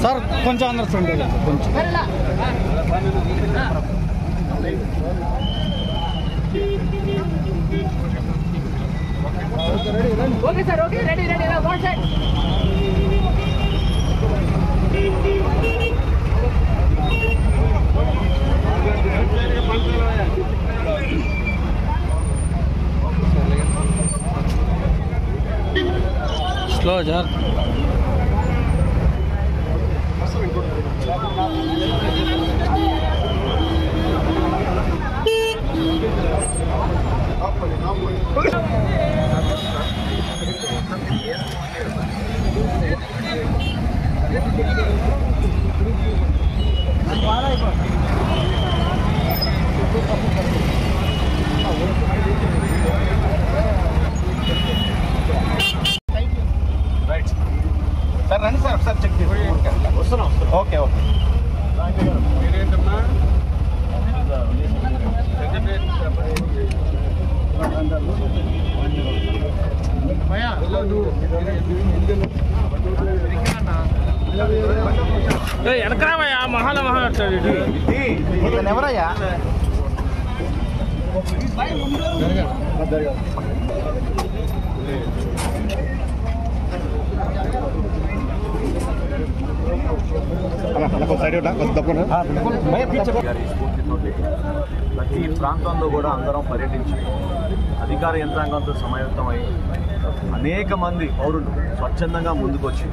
Sir కొంచెం అందరు కొంచెం okay sir okay ready ready one side slow sir sir రండి సార్ ఒకసారి చెక్ వస్తున్నాం. ఓకే ఓకే వెనకరామయ్యా మహాల ఇతను ఎవరయ్యా? ప్రతి ప్రాంతంలో కూడా అందరం పర్యటించి అధికార యంత్రాంగంతో సమాయత్తమై అనేక మంది పౌరులు స్వచ్ఛందంగా ముందుకొచ్చి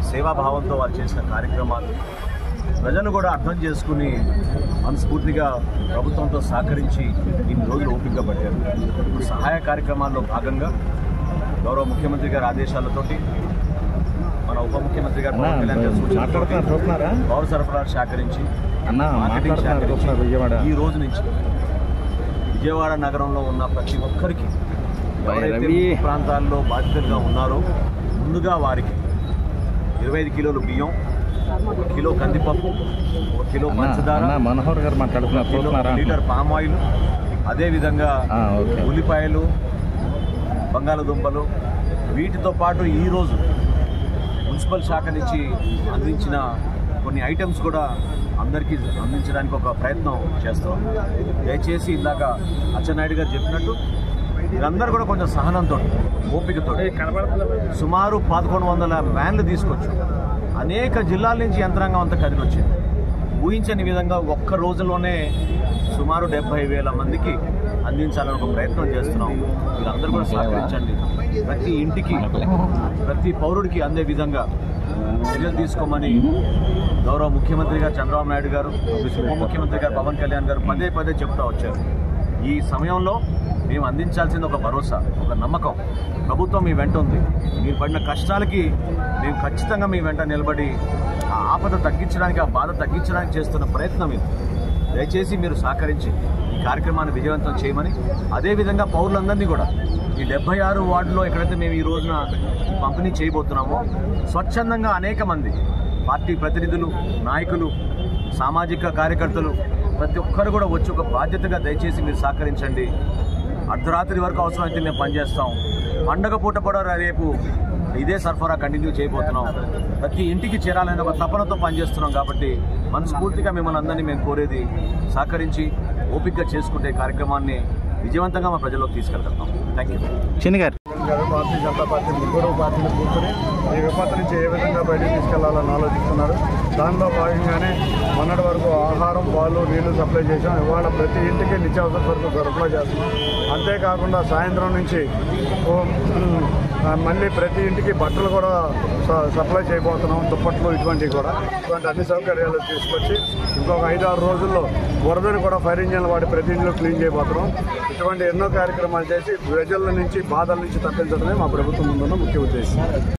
సేవాభావంతో వారు చేసిన కార్యక్రమాలు ప్రజలు కూడా అర్థం చేసుకుని మనస్ఫూర్తిగా ప్రభుత్వంతో సహకరించి ఇన్ని రోజులు ఓపికగా పట్టారు. ఇప్పుడు సహాయ కార్యక్రమాల్లో భాగంగా గౌరవ ముఖ్యమంత్రి గారి ఆదేశాలతోటి మన ఉప ముఖ్యమంత్రి గారు పవన్ కళ్యాణ్ గారు సూచనలు పౌర సరఫరా శాఖ నుంచి మార్కెటింగ్ శాఖ నుంచి ఈ రోజు నుంచి విజయవాడ నగరంలో ఉన్న ప్రతి ఒక్కరికి ఎవరైతే ప్రాంతాల్లో బాధితులుగా ఉన్నారో ముందుగా వారికి 25 కిలోలు బియ్యం, 1 కిలో కందిపప్పు, 1 కిలో పంచదార, మనోహర్ గారు మాట్లాడుతున్నారు, లీటర్ పామ్ ఆయిల్, అదేవిధంగా ఉల్లిపాయలు, బంగాళదుంపలు, వీటితో పాటు ఈరోజు మున్సిపల్ శాఖ నుంచి అందించిన కొన్ని ఐటమ్స్ కూడా అందరికీ అందించడానికి ఒక ప్రయత్నం చేస్తాం. దయచేసి ఇందాక అచ్చెన్నాయుడు గారు చెప్పినట్టు మీరందరూ కూడా కొంచెం సహనంతో ఓపికతో సుమారు 1100 వ్యాన్లు తీసుకొచ్చు అనేక జిల్లాల నుంచి యంత్రాంగం అంతా కదిలి వచ్చింది. ఊహించని విధంగా ఒక్క రోజులోనే సుమారు 70,000 మందికి అందించాలని ఒక ప్రయత్నం చేస్తున్నాం. మీరందరూ కూడా సహకరించండి. ప్రతి ఇంటికి ప్రతి పౌరుడికి అందే విధంగా చర్యలు తీసుకోమని గౌరవ ముఖ్యమంత్రి గారు చంద్రబాబు నాయుడు గారు, ఉప ముఖ్యమంత్రి గారు పవన్ కళ్యాణ్ గారు పదే పదే చెప్తూ వచ్చారు. ఈ సమయంలో మేము అందించాల్సింది ఒక భరోసా, ఒక నమ్మకం. ప్రభుత్వం మీ వెంట ఉంది. మీరు పడిన కష్టాలకి మేము ఖచ్చితంగా మీ వెంట నిలబడి ఆ ఆపద తగ్గించడానికి, ఆ బాధ తగ్గించడానికి చేస్తున్న ప్రయత్నం ఇది. దయచేసి మీరు సహకరించి ఈ కార్యక్రమాన్ని విజయవంతం చేయమని, అదేవిధంగా పౌరులందరినీ కూడా ఈ 76 వార్డులో ఎక్కడైతే మేము ఈ రోజున పంపిణీ చేయబోతున్నామో స్వచ్ఛందంగా అనేక మంది పార్టీ ప్రతినిధులు, నాయకులు, సామాజిక కార్యకర్తలు ప్రతి ఒక్కరు కూడా వచ్చి ఒక బాధ్యతగా దయచేసి మీరు సహకరించండి. అర్ధరాత్రి వరకు అవసరమైతే మేము పనిచేస్తాం. పండగ పూట కూడా రేపు ఇదే సరఫరా కంటిన్యూ చేయబోతున్నాం. ప్రతి ఇంటికి చేరాలని ఒక తపనతో పనిచేస్తున్నాం. కాబట్టి మనస్ఫూర్తిగా మిమ్మల్ని అందరినీ మేము కోరేది సహకరించి ఓపికగా చేసుకుంటే కార్యక్రమాన్ని విజయవంతంగా మా ప్రజల్లోకి తీసుకెళ్తాం. Thank you. చిన్ని గారు భారతీయ జనతా పార్టీ ముగ్గురు పార్టీలు కూర్చొని ఈ విపత్తు నుంచి ఏ విధంగా బయటకు తీసుకెళ్లాలని ఆలోచిస్తున్నారు. దానిలో భాగంగానే మొన్నటి వరకు ఆహారం, పాలు, నీళ్లు సప్లై చేసాం. ఇవాళ ప్రతి ఇంటికి నిత్యావసర సరుకులు సరఫరా చేస్తున్నాం. అంతేకాకుండా సాయంత్రం నుంచి మళ్ళీ ప్రతి ఇంటికి బట్టలు కూడా సప్లై చేయబోతున్నాం. దుప్పట్లు ఇటువంటివి కూడా, ఇటువంటి అన్ని సౌకర్యాలు తీసుకొచ్చి ఇంకొక 5-6 రోజుల్లో వరదను కూడా ఫైర్ ఇంజిన్లు వాడి ప్రతి ఇంట్లో క్లీన్ చేయబోతున్నాం. ఇటువంటి ఎన్నో కార్యక్రమాలు చేసి ప్రజల నుంచి, బాధల నుంచి తప్పించడమే మా ప్రభుత్వం ముందున్న ముఖ్య ఉద్దేశం.